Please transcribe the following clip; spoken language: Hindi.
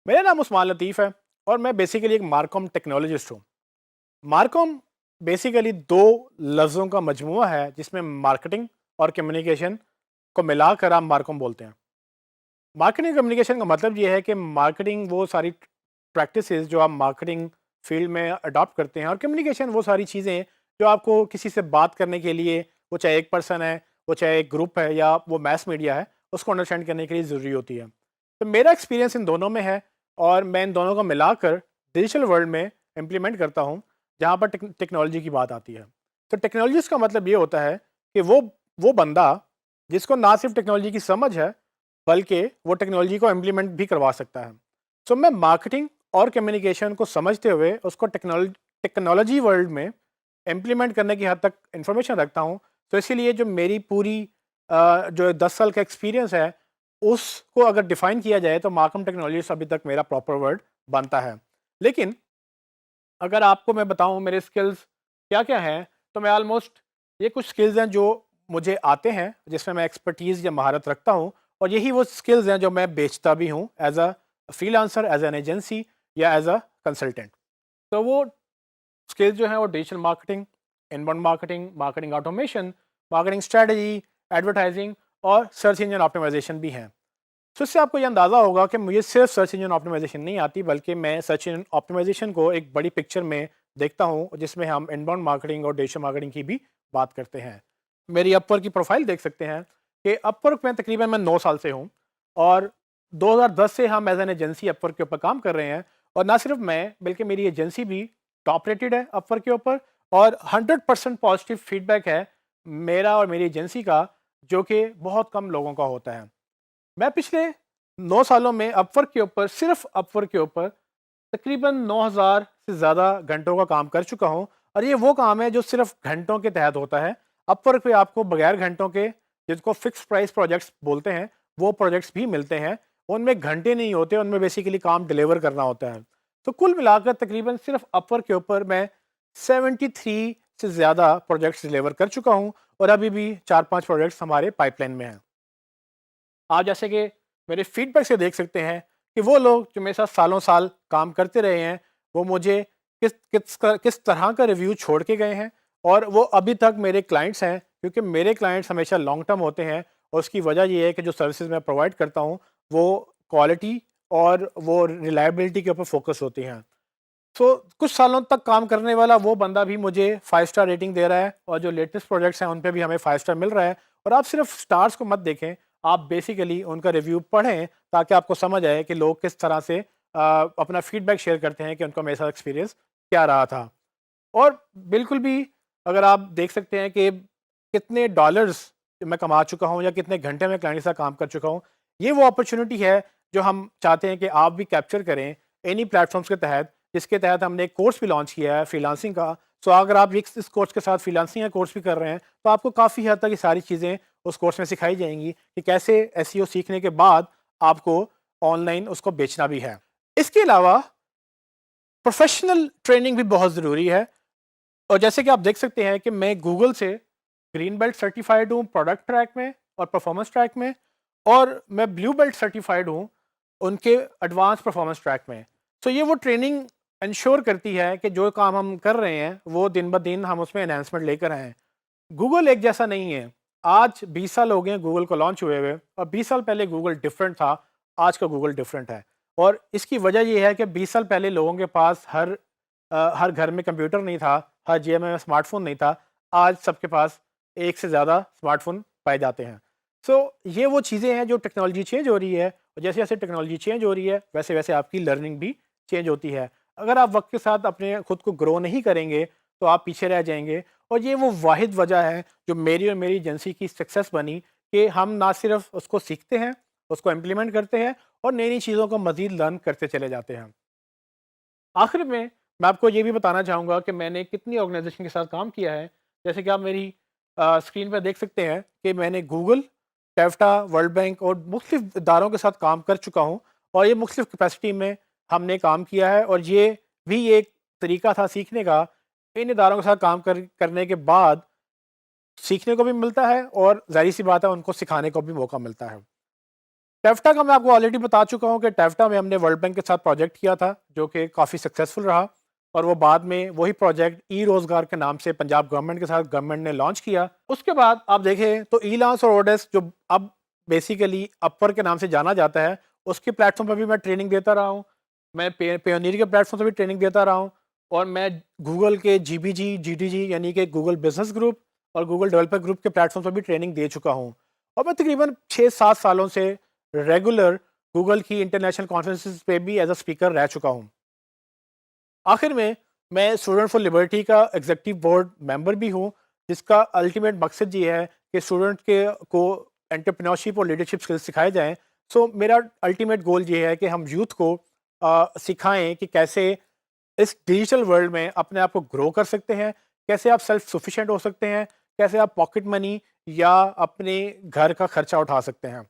मेरा नाम उस्मान लतीफ़ है और मैं बेसिकली एक मार्कॉम टेक्नोलॉजिस्ट हूँ। मार्कॉम बेसिकली 2 लफ्ज़ों का मजमूआ है जिसमें मार्केटिंग और कम्युनिकेशन को मिलाकर आप मार्कॉम बोलते हैं। मार्केटिंग कम्युनिकेशन का मतलब ये है कि मार्केटिंग वो सारी प्रैक्टिसेस जो आप मार्केटिंग फील्ड में अडॉप्ट करते हैं, और कम्युनिकेशन वो सारी चीज़ें जो आपको किसी से बात करने के लिए, वो चाहे एक पर्सन है, वो चाहे एक ग्रुप है या वो मैस मीडिया है, उसको अंडरस्टैंड करने के लिए ज़रूरी होती है। तो मेरा एक्सपीरियंस इन दोनों में है और मैं इन दोनों को मिलाकर डिजिटल वर्ल्ड में इम्प्लीमेंट करता हूँ, जहाँ पर टेक्नोलॉजी की बात आती है। तो टेक्नोलॉजिस्ट का मतलब ये होता है कि वो बंदा जिसको ना सिर्फ टेक्नोलॉजी की समझ है, बल्कि वो टेक्नोलॉजी को इम्प्लीमेंट भी करवा सकता है। सो मैं मार्केटिंग और कम्युनिकेशन को समझते हुए उसको टेक्नोलॉजी वर्ल्ड में इम्प्लीमेंट करने की हद तक इंफॉर्मेशन रखता हूँ। तो इसीलिए जो मेरी पूरी जो 10 साल का एक्सपीरियंस है, उसको अगर डिफ़ाइन किया जाए तो मार्कम टेक्नोलॉजिस्ट अभी तक मेरा प्रॉपर वर्ड बनता है। लेकिन अगर आपको मैं बताऊँ मेरे स्किल्स क्या-क्या हैं, तो मैं ऑलमोस्ट ये कुछ स्किल्स हैं जो मुझे आते हैं, जिसमें मैं एक्सपर्टीज़ या महारत रखता हूँ, और यही वो स्किल्स हैं जो मैं बेचता भी हूँ as a freelancer, as an agency या एज़ अ कंसल्टेंट। तो वो स्किल्स जो हैं वो digital marketing, inbound marketing, marketing automation, marketing strategy, advertising और सर्च इंजन ऑप्टिमाइज़ेशन भी हैं। तो इससे आपको ये अंदाज़ा होगा कि मुझे सिर्फ सर्च इंजन ऑप्टिमाइज़ेशन नहीं आती, बल्कि मैं सर्च इंजन ऑप्टिमाइज़ेशन को एक बड़ी पिक्चर में देखता हूँ, जिसमें हम इनबाउंड मार्केटिंग और डिजिटल मार्केटिंग की भी बात करते हैं। मेरी अपवर्क की प्रोफाइल देख सकते हैं कि अपवर्क में तकरीबन मैं 9 साल से हूँ, और 2010 से हम एज़ एन एजेंसी अपवर्क के ऊपर काम कर रहे हैं। और ना सिर्फ मैं, बल्कि मेरी एजेंसी भी टॉप रेटेड है अपवर्क के ऊपर, और 100% पॉजिटिव फीडबैक है मेरा और मेरी एजेंसी का, जो कि बहुत कम लोगों का होता है। मैं पिछले 9 सालों में अपवर्क के ऊपर, सिर्फ अपवर्क के ऊपर तकरीबन 9000 से ज़्यादा घंटों का काम कर चुका हूँ, और ये वो काम है जो सिर्फ घंटों के तहत होता है। अपवर्क पे आपको बगैर घंटों के, जिसको फिक्स प्राइस प्रोजेक्ट्स बोलते हैं, वो प्रोजेक्ट्स भी मिलते हैं। उनमें घंटे नहीं होते, उनमें बेसिकली काम डिलीवर करना होता है। तो कुल मिलाकर तकरीबन सिर्फ अपवर्क के ऊपर मैं 73 से ज़्यादा प्रोजेक्ट्स डिलीवर कर चुका हूँ, और अभी भी 4-5 प्रोजेक्ट्स हमारे पाइपलाइन में हैं। आप जैसे कि मेरे फीडबैक से देख सकते हैं कि वो लोग जो मेरे साथ सालों साल काम करते रहे हैं, वो मुझे किस तरह का रिव्यू छोड़ के गए हैं, और वो अभी तक मेरे क्लाइंट्स हैं, क्योंकि मेरे क्लाइंट्स हमेशा लॉन्ग टर्म होते हैं। और उसकी वजह ये है कि जो सर्विसेज मैं प्रोवाइड करता हूँ, वो क्वालिटी और वो रिलायबिलिटी के ऊपर फोकस होती हैं। सो कुछ सालों तक काम करने वाला वो बंदा भी मुझे 5 स्टार रेटिंग दे रहा है, और जो लेटेस्ट प्रोजेक्ट्स हैं उन पे भी हमें 5 स्टार मिल रहा है। और आप सिर्फ स्टार्स को मत देखें, आप बेसिकली उनका रिव्यू पढ़ें, ताकि आपको समझ आए कि लोग किस तरह से अपना फीडबैक शेयर करते हैं कि उनका मेरे साथ एक्सपीरियंस क्या रहा था। और बिल्कुल भी, अगर आप देख सकते हैं कि कितने डॉलर्स मैं कमा चुका हूँ या कितने घंटे में क्लाइंट के साथ काम कर चुका हूँ, ये वो अपॉर्चुनिटी है जो हम चाहते हैं कि आप भी कैप्चर करें इन्हीं प्लेटफॉर्म्स के तहत, जिसके तहत हमने एक कोर्स भी लॉन्च किया है फ्रीलांसिंग का। सो अगर आप इस कोर्स के साथ फ्रीलांसिंग का कोर्स भी कर रहे हैं, तो आपको काफ़ी हद तक ये सारी चीज़ें उस कोर्स में सिखाई जाएंगी कि कैसे एसईओ सीखने के बाद आपको ऑनलाइन उसको बेचना भी है। इसके अलावा प्रोफेशनल ट्रेनिंग भी बहुत ज़रूरी है। और जैसे कि आप देख सकते हैं कि मैं गूगल से ग्रीन बेल्ट सर्टिफाइड हूँ प्रोडक्ट ट्रैक में और परफॉर्मेंस ट्रैक में, और मैं ब्लू बेल्ट सर्टिफाइड हूँ उनके एडवांस परफॉर्मेंस ट्रैक में। तो ये वो ट्रेनिंग इंश्योर करती है कि जो काम हम कर रहे हैं वो दिन ब दिन हम उसमें एनहांसमेंट लेकर आएँ। गूगल एक जैसा नहीं है। आज 20 साल हो गए हैं गूगल को लॉन्च हुए हुए, और 20 साल पहले गूगल डिफरेंट था, आज का गूगल डिफरेंट है। और इसकी वजह ये है कि 20 साल पहले लोगों के पास हर घर में कंप्यूटर नहीं था, हर जेब में स्मार्टफ़ोन नहीं था। आज सबके पास एक से ज़्यादा स्मार्टफ़ोन पाए जाते हैं। सो ये वो चीज़ें हैं जो टेक्नोलॉजी चेंज हो रही है, और जैसे-जैसे टेक्नोलॉजी चेंज हो रही है, वैसे-वैसे आपकी लर्निंग भी चेंज होती है। अगर आप वक़्त के साथ अपने खुद को ग्रो नहीं करेंगे, तो आप पीछे रह जाएँगे। और ये वो वाहिद वजह है जो मेरी और मेरी एजेंसी की सक्सेस बनी, कि हम ना सिर्फ उसको सीखते हैं, उसको इम्प्लीमेंट करते हैं, और नई-नई चीज़ों को मज़ीद लर्न करते चले जाते हैं। आखिर में मैं आपको ये भी बताना चाहूँगा कि मैंने कितनी ऑर्गेनाइजेशन के साथ काम किया है। जैसे कि आप मेरी स्क्रीन पर देख सकते हैं कि मैंने गूगल, टेफ्टा, वर्ल्ड बैंक और मुख्तलिफ इदारों के साथ काम कर चुका हूँ, और ये मुख्तलिफ कैपेसिटी में हमने काम किया है। और ये भी एक तरीका था सीखने का। इन इदारों के साथ काम करने के बाद सीखने को भी मिलता है, और ज़ाहिर-सी बात है उनको सिखाने को भी मौका मिलता है। टेफ्टा का मैं आपको ऑलरेडी बता चुका हूँ कि टेफ्टा में हमने वर्ल्ड बैंक के साथ प्रोजेक्ट किया था जो कि काफ़ी सक्सेसफुल रहा, और वो बाद में वही प्रोजेक्ट ई रोज़गार के नाम से पंजाब गवर्नमेंट के साथ गवर्नमेंट ने लॉन्च किया। उसके बाद आप देखें तो ई लांस और ओडेस्क जो अब बेसिकली अपर के नाम से जाना जाता है, उसके प्लेटफॉर्म पर भी मैं ट्रेनिंग देता रहा हूँ। मैं पेयोनियर के प्लेटफॉर्म पर भी ट्रेनिंग देता रहा हूँ, और मैं गूगल के जीबीजी, जीटीजी यानी कि गूगल बिजनेस ग्रुप और गूगल डेवलपर ग्रुप के प्लेटफॉर्म पर भी ट्रेनिंग दे चुका हूँ। और मैं तकरीबन 6-7 सालों से रेगुलर गूगल की इंटरनेशनल कॉन्फ्रेंसेस पे भी एज अ स्पीकर रह चुका हूँ। आखिर में मैं स्टूडेंट फॉर लिबर्टी का एग्जीक्यूटिव बोर्ड मेंबर भी हूँ, जिसका अल्टीमेट मकसद ये है कि स्टूडेंट के को एंटरप्रेन्योरशिप और लीडरशिप स्किल्स सिखाए जाएं। सो मेरा अल्टीमेट गोल ये है कि हम यूथ को सिखाएं कि कैसे इस डिजिटल वर्ल्ड में अपने आप को ग्रो कर सकते हैं, कैसे आप सेल्फ सफिशिएंट हो सकते हैं, कैसे आप पॉकेट मनी या अपने घर का खर्चा उठा सकते हैं।